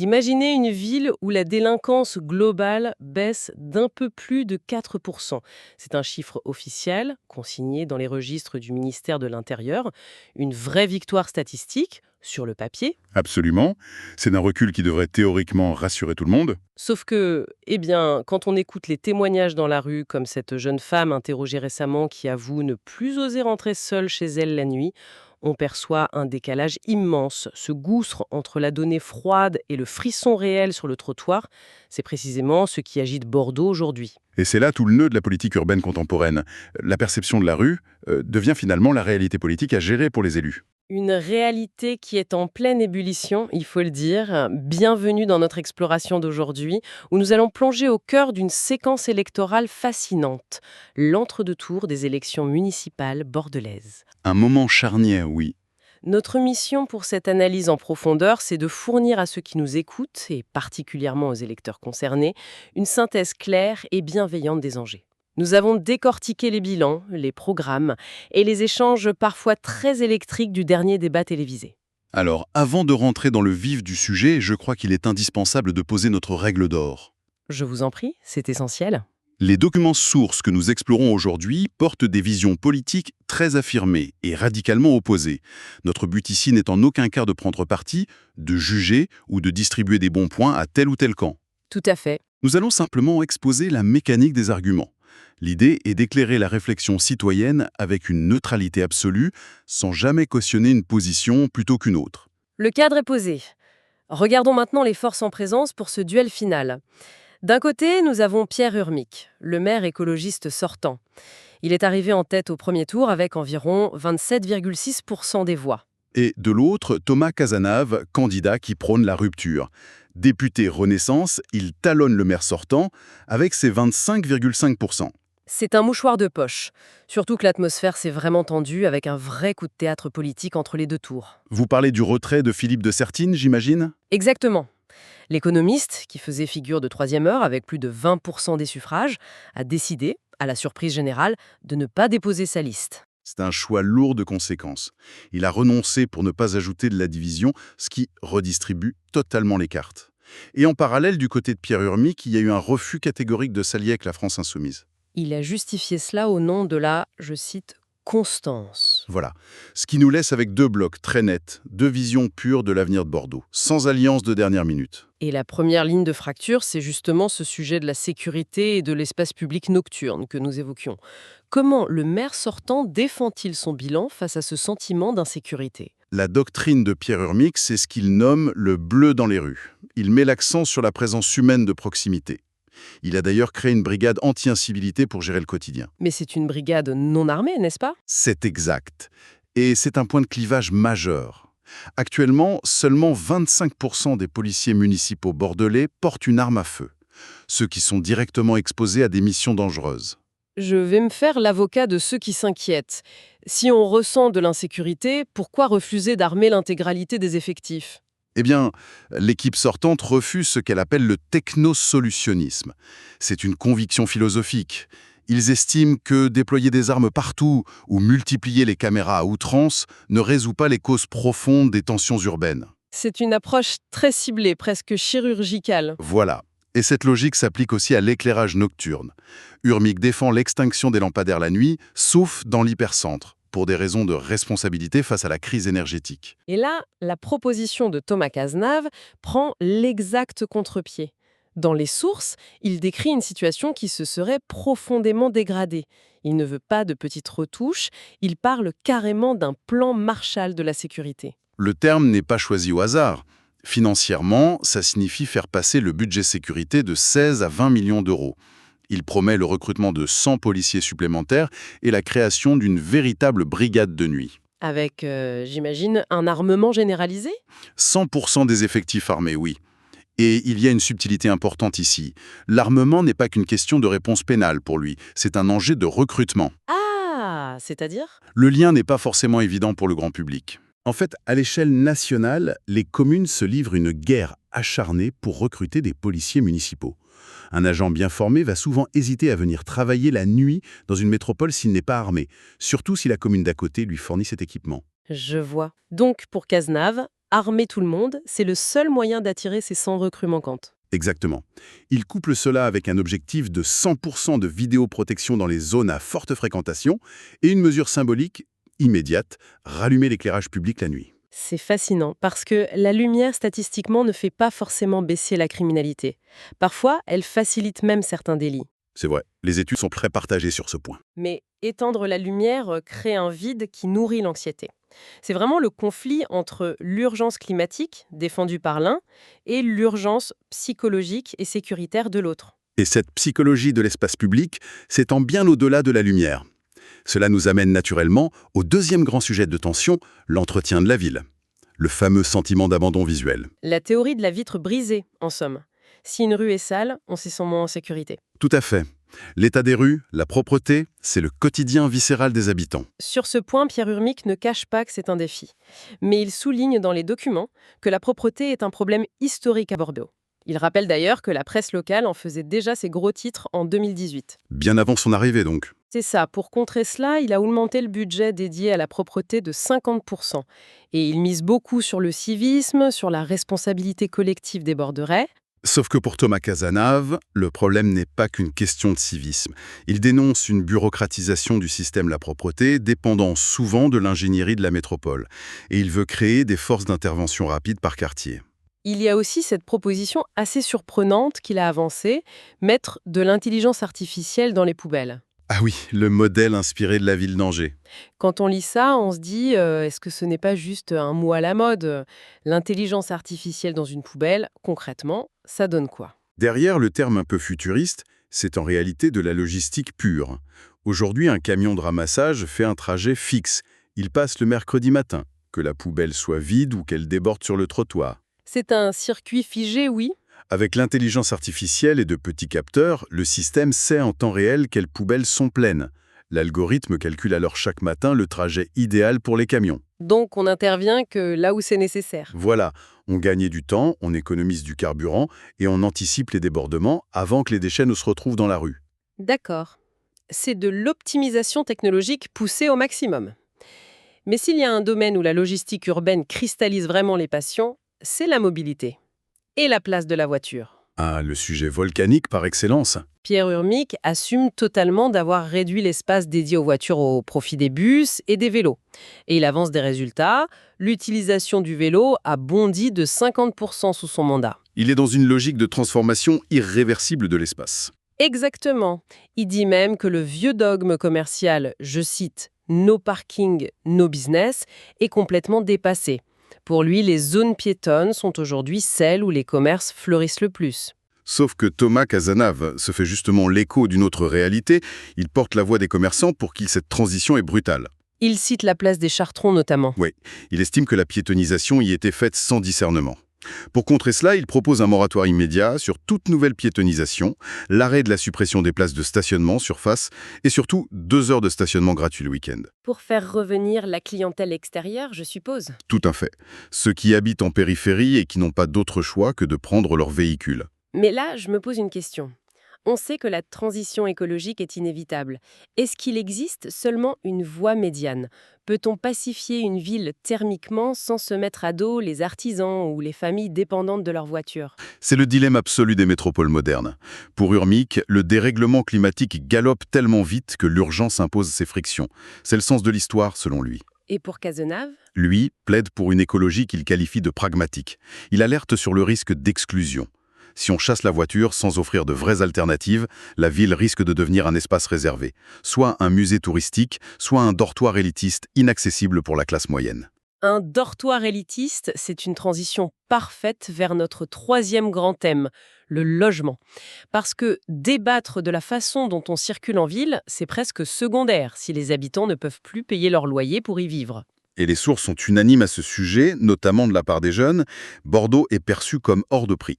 Imaginez une ville où la délinquance globale baisse d'un peu plus de 4%. C'est un chiffre officiel, consigné dans les registres du ministère de l'Intérieur. Une vraie victoire statistique, sur le papier. Absolument. C'est un recul qui devrait théoriquement rassurer tout le monde. Sauf que, quand on écoute les témoignages dans la rue, comme cette jeune femme interrogée récemment qui avoue ne plus oser rentrer seule chez elle la nuit, on perçoit un décalage immense. Ce gouffre entre la donnée froide et le frisson réel sur le trottoir, c'est précisément ce qui agite Bordeaux aujourd'hui. Et c'est là tout le nœud de la politique urbaine contemporaine. La perception de la rue devient finalement la réalité politique à gérer pour les élus. Une réalité qui est en pleine ébullition, il faut le dire. Bienvenue dans notre exploration d'aujourd'hui, où nous allons plonger au cœur d'une séquence électorale fascinante, l'entre-deux-tours des élections municipales bordelaises. Un moment charnière, oui. Notre mission pour cette analyse en profondeur, c'est de fournir à ceux qui nous écoutent, et particulièrement aux électeurs concernés, une synthèse claire et bienveillante des enjeux. Nous avons décortiqué les bilans, les programmes et les échanges parfois très électriques du dernier débat télévisé. Alors, avant de rentrer dans le vif du sujet, je crois qu'il est indispensable de poser notre règle d'or. Je vous en prie, c'est essentiel. Les documents sources que nous explorons aujourd'hui portent des visions politiques très affirmées et radicalement opposées. Notre but ici n'est en aucun cas de prendre parti, de juger ou de distribuer des bons points à tel ou tel camp. Tout à fait. Nous allons simplement exposer la mécanique des arguments. L'idée est d'éclairer la réflexion citoyenne avec une neutralité absolue, sans jamais cautionner une position plutôt qu'une autre. Le cadre est posé. Regardons maintenant les forces en présence pour ce duel final. D'un côté, nous avons Pierre Urmic, le maire écologiste sortant. Il est arrivé en tête au premier tour avec environ 27,6% des voix. Et de l'autre, Thomas Cazenave, candidat qui prône la rupture. Député Renaissance, il talonne le maire sortant avec ses 25,5%. C'est un mouchoir de poche, surtout que l'atmosphère s'est vraiment tendue avec un vrai coup de théâtre politique entre les deux tours. Vous parlez du retrait de Philippe de Sertine, j'imagine ? Exactement. L'économiste, qui faisait figure de troisième heure avec plus de 20% des suffrages, a décidé, à la surprise générale, de ne pas déposer sa liste. C'est un choix lourd de conséquences. Il a renoncé pour ne pas ajouter de la division, ce qui redistribue totalement les cartes. Et en parallèle, du côté de Pierre Urmic, il y a eu un refus catégorique de s'allier avec la France insoumise. Il a justifié cela au nom de la, je cite, constance. Voilà. Ce qui nous laisse avec deux blocs très nets, deux visions pures de l'avenir de Bordeaux, sans alliance de dernière minute. Et la première ligne de fracture, c'est justement ce sujet de la sécurité et de l'espace public nocturne que nous évoquions. Comment le maire sortant défend-il son bilan face à ce sentiment d'insécurité ? La doctrine de Pierre Urmic, c'est ce qu'il nomme le bleu dans les rues. Il met l'accent sur la présence humaine de proximité. Il a d'ailleurs créé une brigade anti-incivilité pour gérer le quotidien. Mais c'est une brigade non armée, n'est-ce pas ? C'est exact. Et c'est un point de clivage majeur. Actuellement, seulement 25% des policiers municipaux bordelais portent une arme à feu, ceux qui sont directement exposés à des missions dangereuses. Je vais me faire l'avocat de ceux qui s'inquiètent. Si on ressent de l'insécurité, pourquoi refuser d'armer l'intégralité des effectifs ? Eh bien, l'équipe sortante refuse ce qu'elle appelle le technosolutionnisme. C'est une conviction philosophique. Ils estiment que déployer des armes partout ou multiplier les caméras à outrance ne résout pas les causes profondes des tensions urbaines. C'est une approche très ciblée, presque chirurgicale. Voilà. Et cette logique s'applique aussi à l'éclairage nocturne. Urmic défend l'extinction des lampadaires la nuit, sauf dans l'hypercentre, pour des raisons de responsabilité face à la crise énergétique. Et là, la proposition de Thomas Cazenave prend l'exact contre-pied. Dans les sources, il décrit une situation qui se serait profondément dégradée. Il ne veut pas de petites retouches, il parle carrément d'un plan Marshall de la sécurité. Le terme n'est pas choisi au hasard. Financièrement, ça signifie faire passer le budget sécurité de 16 à 20 millions d'euros. Il promet le recrutement de 100 policiers supplémentaires et la création d'une véritable brigade de nuit. Avec, j'imagine, un armement généralisé ? 100% des effectifs armés, oui. Et il y a une subtilité importante ici. L'armement n'est pas qu'une question de réponse pénale pour lui, c'est un enjeu de recrutement. Ah, c'est-à-dire ? Le lien n'est pas forcément évident pour le grand public. En fait, à l'échelle nationale, les communes se livrent une guerre acharnée pour recruter des policiers municipaux. Un agent bien formé va souvent hésiter à venir travailler la nuit dans une métropole s'il n'est pas armé, surtout si la commune d'à côté lui fournit cet équipement. Je vois. Donc, pour Cazenave, armer tout le monde, c'est le seul moyen d'attirer ces 100 recrues manquantes. Exactement. Il couple cela avec un objectif de 100% de vidéoprotection dans les zones à forte fréquentation et une mesure symbolique, immédiate, rallumer l'éclairage public la nuit. C'est fascinant parce que la lumière, statistiquement, ne fait pas forcément baisser la criminalité. Parfois, elle facilite même certains délits. C'est vrai, les études sont très partagées sur ce point. Mais étendre la lumière crée un vide qui nourrit l'anxiété. C'est vraiment le conflit entre l'urgence climatique, défendue par l'un, et l'urgence psychologique et sécuritaire de l'autre. Et cette psychologie de l'espace public s'étend bien au-delà de la lumière. Cela nous amène naturellement au deuxième grand sujet de tension, l'entretien de la ville. Le fameux sentiment d'abandon visuel. La théorie de la vitre brisée, en somme. Si une rue est sale, on s'y sent moins en sécurité. Tout à fait. L'état des rues, la propreté, c'est le quotidien viscéral des habitants. Sur ce point, Pierre Urmic ne cache pas que c'est un défi. Mais il souligne dans les documents que la propreté est un problème historique à Bordeaux. Il rappelle d'ailleurs que la presse locale en faisait déjà ses gros titres en 2018. Bien avant son arrivée donc. C'est ça, pour contrer cela, il a augmenté le budget dédié à la propreté de 50%. Et il mise beaucoup sur le civisme, sur la responsabilité collective des Borderais. Sauf que pour Thomas Cazenave, le problème n'est pas qu'une question de civisme. Il dénonce une bureaucratisation du système de la propreté dépendant souvent de l'ingénierie de la métropole. Et il veut créer des forces d'intervention rapides par quartier. Il y a aussi cette proposition assez surprenante qu'il a avancée, mettre de l'intelligence artificielle dans les poubelles. Ah oui, le modèle inspiré de la ville d'Angers. Quand on lit ça, on se dit, est-ce que ce n'est pas juste un mot à la mode? L'intelligence artificielle dans une poubelle, concrètement, ça donne quoi? Derrière le terme un peu futuriste, c'est en réalité de la logistique pure. Aujourd'hui, un camion de ramassage fait un trajet fixe. Il passe le mercredi matin, que la poubelle soit vide ou qu'elle déborde sur le trottoir. C'est un circuit figé, oui. Avec l'intelligence artificielle et de petits capteurs, le système sait en temps réel quelles poubelles sont pleines. L'algorithme calcule alors chaque matin le trajet idéal pour les camions. Donc on n'intervient que là où c'est nécessaire. Voilà, on gagne du temps, on économise du carburant et on anticipe les débordements avant que les déchets ne se retrouvent dans la rue. D'accord. C'est de l'optimisation technologique poussée au maximum. Mais s'il y a un domaine où la logistique urbaine cristallise vraiment les passions, c'est la mobilité. Et la place de la voiture. Ah, le sujet volcanique par excellence. Pierre Urmic assume totalement d'avoir réduit l'espace dédié aux voitures au profit des bus et des vélos. Et il avance des résultats. L'utilisation du vélo a bondi de 50% sous son mandat. Il est dans une logique de transformation irréversible de l'espace. Exactement. Il dit même que le vieux dogme commercial, je cite, « no parking, no business » est complètement dépassé. Pour lui, les zones piétonnes sont aujourd'hui celles où les commerces fleurissent le plus. Sauf que Thomas Cazenave se fait justement l'écho d'une autre réalité. Il porte la voix des commerçants pour qui cette transition est brutale. Il cite la place des Chartrons notamment. Oui, il estime que la piétonisation y était faite sans discernement. Pour contrer cela, il propose un moratoire immédiat sur toute nouvelle piétonisation, l'arrêt de la suppression des places de stationnement sur face et surtout 2 heures de stationnement gratuit le week-end. Pour faire revenir la clientèle extérieure, je suppose. Tout à fait. Ceux qui habitent en périphérie et qui n'ont pas d'autre choix que de prendre leur véhicule. Mais là, je me pose une question. On sait que la transition écologique est inévitable. Est-ce qu'il existe seulement une voie médiane? Peut-on pacifier une ville thermiquement sans se mettre à dos les artisans ou les familles dépendantes de leur voiture? C'est le dilemme absolu des métropoles modernes. Pour Urmic, le dérèglement climatique galope tellement vite que l'urgence impose ses frictions. C'est le sens de l'histoire, selon lui. Et pour Cazenave? Lui plaide pour une écologie qu'il qualifie de pragmatique. Il alerte sur le risque d'exclusion. Si on chasse la voiture sans offrir de vraies alternatives, la ville risque de devenir un espace réservé, soit un musée touristique, soit un dortoir élitiste inaccessible pour la classe moyenne. Un dortoir élitiste, c'est une transition parfaite vers notre troisième grand thème, le logement. Parce que débattre de la façon dont on circule en ville, c'est presque secondaire si les habitants ne peuvent plus payer leur loyer pour y vivre. Et les sources sont unanimes à ce sujet, notamment de la part des jeunes. Bordeaux est perçu comme hors de prix.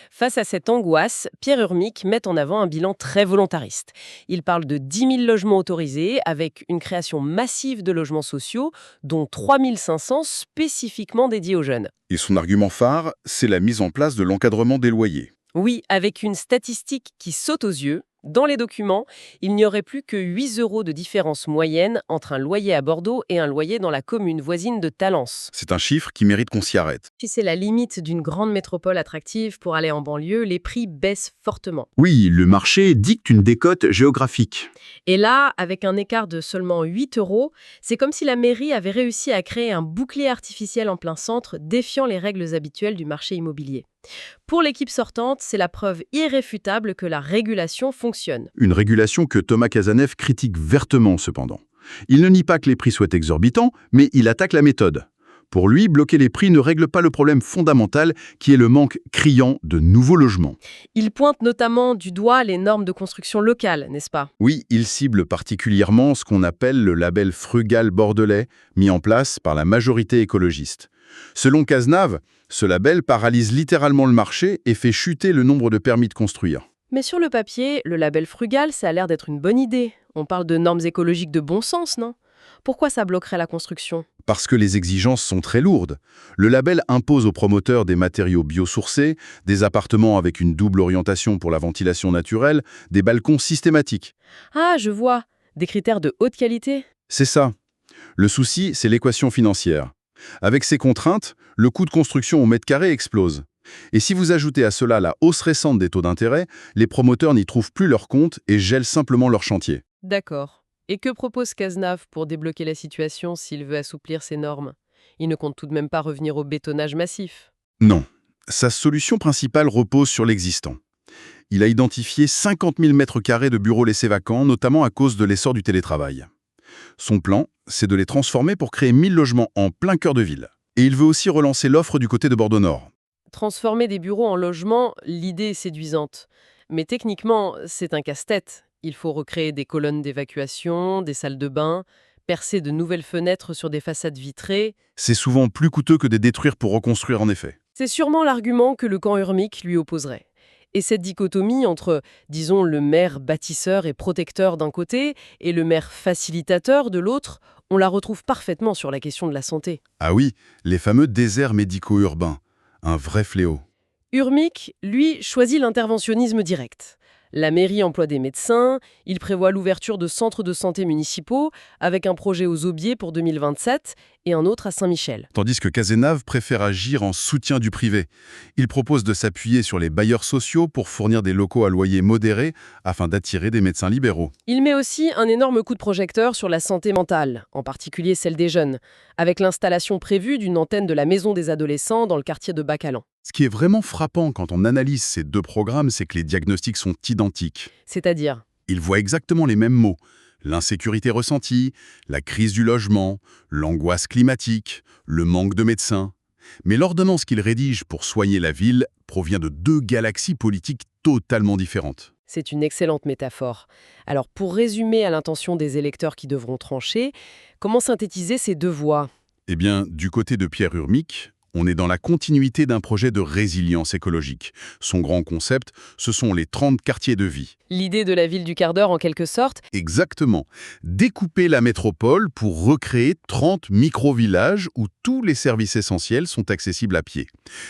Face à cette angoisse, Pierre Urmic met en avant un bilan très volontariste. Il parle de 10 000 logements autorisés avec une création massive de logements sociaux, dont 3 500 spécifiquement dédiés aux jeunes. Et son argument phare, c'est la mise en place de l'encadrement des loyers. Oui, avec une statistique qui saute aux yeux. Dans les documents, il n'y aurait plus que 8 € de différence moyenne entre un loyer à Bordeaux et un loyer dans la commune voisine de Talence. C'est un chiffre qui mérite qu'on s'y arrête. Si c'est la limite d'une grande métropole attractive pour aller en banlieue, les prix baissent fortement. Oui, le marché dicte une décote géographique. Et là, avec un écart de seulement 8 €, c'est comme si la mairie avait réussi à créer un bouclier artificiel en plein centre, défiant les règles habituelles du marché immobilier. Pour l'équipe sortante, c'est la preuve irréfutable que la régulation fonctionne. Une régulation que Thomas Cazeneuve critique vertement cependant. Il ne nie pas que les prix soient exorbitants, mais il attaque la méthode. Pour lui, bloquer les prix ne règle pas le problème fondamental qui est le manque criant de nouveaux logements. Il pointe notamment du doigt les normes de construction locales, n'est-ce pas? Oui, il cible particulièrement ce qu'on appelle le label frugal bordelais, mis en place par la majorité écologiste. Selon Cazeneuve, ce label paralyse littéralement le marché et fait chuter le nombre de permis de construire. Mais sur le papier, le label frugal, ça a l'air d'être une bonne idée. On parle de normes écologiques de bon sens, non? Pourquoi ça bloquerait la construction? Parce que les exigences sont très lourdes. Le label impose aux promoteurs des matériaux biosourcés, des appartements avec une double orientation pour la ventilation naturelle, des balcons systématiques. Ah, je vois. Des critères de haute qualité? C'est ça. Le souci, c'est l'équation financière. Avec ces contraintes, le coût de construction au mètre carré explose. Et si vous ajoutez à cela la hausse récente des taux d'intérêt, les promoteurs n'y trouvent plus leur compte et gèlent simplement leur chantier. D'accord. Et que propose Cazeneuve pour débloquer la situation s'il veut assouplir ses normes? Il ne compte tout de même pas revenir au bétonnage massif. Non. Sa solution principale repose sur l'existant. Il a identifié 50 000 mètres carrés de bureaux laissés vacants, notamment à cause de l'essor du télétravail. Son plan, c'est de les transformer pour créer 1000 logements en plein cœur de ville. Et il veut aussi relancer l'offre du côté de Bordeaux-Nord. Transformer des bureaux en logements, l'idée est séduisante. Mais techniquement, c'est un casse-tête. Il faut recréer des colonnes d'évacuation, des salles de bain, percer de nouvelles fenêtres sur des façades vitrées. C'est souvent plus coûteux que de détruire pour reconstruire en effet. C'est sûrement l'argument que le camp urmique lui opposerait. Et cette dichotomie entre, disons, le maire bâtisseur et protecteur d'un côté et le maire facilitateur de l'autre, on la retrouve parfaitement sur la question de la santé. Ah oui, les fameux déserts médico-urbains. Un vrai fléau. Urmic, lui, choisit l'interventionnisme direct. La mairie emploie des médecins, il prévoit l'ouverture de centres de santé municipaux avec un projet aux Aubiers pour 2027 et un autre à Saint-Michel. Tandis que Cazeneuve préfère agir en soutien du privé. Il propose de s'appuyer sur les bailleurs sociaux pour fournir des locaux à loyer modéré afin d'attirer des médecins libéraux. Il met aussi un énorme coup de projecteur sur la santé mentale, en particulier celle des jeunes, avec l'installation prévue d'une antenne de la Maison des adolescents dans le quartier de Bacalan. Ce qui est vraiment frappant quand on analyse ces deux programmes, c'est que les diagnostics sont identiques. C'est-à-dire, Ils voient exactement les mêmes mots. L'insécurité ressentie, la crise du logement, l'angoisse climatique, le manque de médecins. Mais l'ordonnance qu'ils rédigent pour soigner la ville provient de deux galaxies politiques totalement différentes. c'est une excellente métaphore. Alors, pour résumer à l'intention des électeurs qui devront trancher, comment synthétiser ces deux voies? Eh bien, du côté de Pierre Urmic, on est dans la continuité d'un projet de résilience écologique. Son grand concept, ce sont les 30 quartiers de vie. L'idée de la ville du quart d'heure, en quelque sorte, Exactement. Découper la métropole pour recréer 30 micro-villages où tous les services essentiels sont accessibles à pied.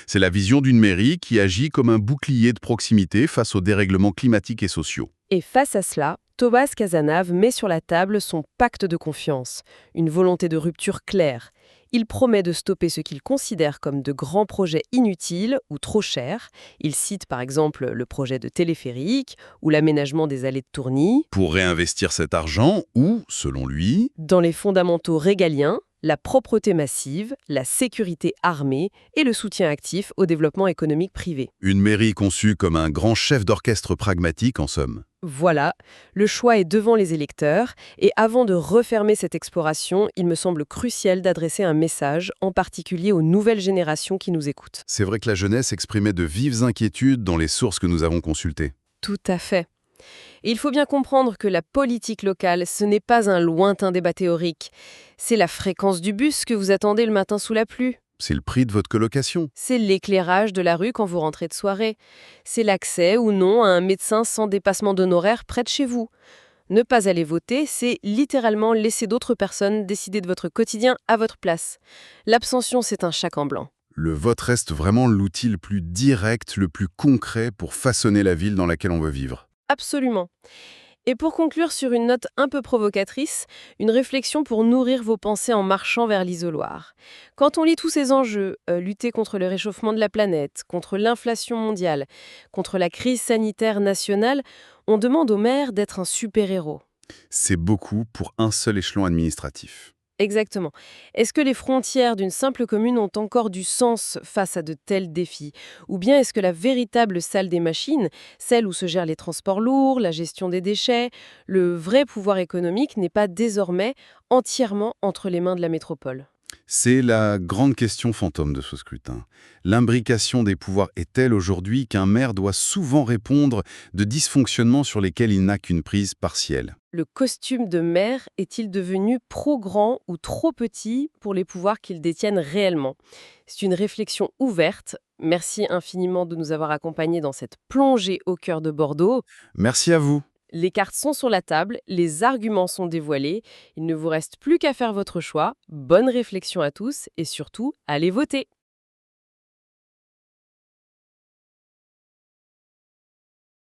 C'est la vision d'une mairie qui agit comme un bouclier de proximité face aux dérèglements climatiques et sociaux. et face à cela, Thomas Cazeneuve met sur la table son pacte de confiance, une volonté de rupture claire. Il promet de stopper ce qu'il considère comme de grands projets inutiles ou trop chers. Il cite par exemple le projet de téléphérique ou l'aménagement des allées de Tourny. Pour réinvestir cet argent ou, selon lui, Dans les fondamentaux régaliens, la propreté massive, la sécurité armée et le soutien actif au développement économique privé. une mairie conçue comme un grand chef d'orchestre pragmatique en somme. Voilà, le choix est devant les électeurs, et avant de refermer cette exploration, il me semble crucial d'adresser un message, en particulier aux nouvelles générations qui nous écoutent. C'est vrai que la jeunesse exprimait de vives inquiétudes dans les sources que nous avons consultées. Tout à fait. Et il faut bien comprendre que la politique locale, ce n'est pas un lointain débat théorique. C'est la fréquence du bus que vous attendez le matin sous la pluie. C'est le prix de votre colocation. C'est l'éclairage de la rue quand vous rentrez de soirée. C'est l'accès ou non à un médecin sans dépassement d'honoraires près de chez vous. Ne pas aller voter, c'est littéralement laisser d'autres personnes décider de votre quotidien à votre place. L'abstention, c'est un chèque en blanc. Le vote reste vraiment l'outil le plus direct, le plus concret pour façonner la ville dans laquelle on veut vivre. Absolument. Et pour conclure sur une note un peu provocatrice, une réflexion pour nourrir vos pensées en marchant vers l'isoloir. Quand on lit tous ces enjeux, lutter contre le réchauffement de la planète, contre l'inflation mondiale, contre la crise sanitaire nationale, on demande au maire d'être un super-héros. C'est beaucoup pour un seul échelon administratif. Exactement. Est-ce que les frontières d'une simple commune ont encore du sens face à de tels défis? Ou bien est-ce que la véritable salle des machines, celle où se gèrent les transports lourds, la gestion des déchets, le vrai pouvoir économique n'est pas désormais entièrement entre les mains de la métropole? C'est la grande question fantôme de ce scrutin. L'imbrication des pouvoirs est telle aujourd'hui qu'un maire doit souvent répondre de dysfonctionnements sur lesquels il n'a qu'une prise partielle. Le costume de maire est-il devenu trop grand ou trop petit pour les pouvoirs qu'ils détiennent réellement? C'est une réflexion ouverte. Merci infiniment de nous avoir accompagnés dans cette plongée au cœur de Bordeaux. Merci à vous. Les cartes sont sur la table, les arguments sont dévoilés, il ne vous reste plus qu'à faire votre choix. Bonne réflexion à tous et surtout, allez voter!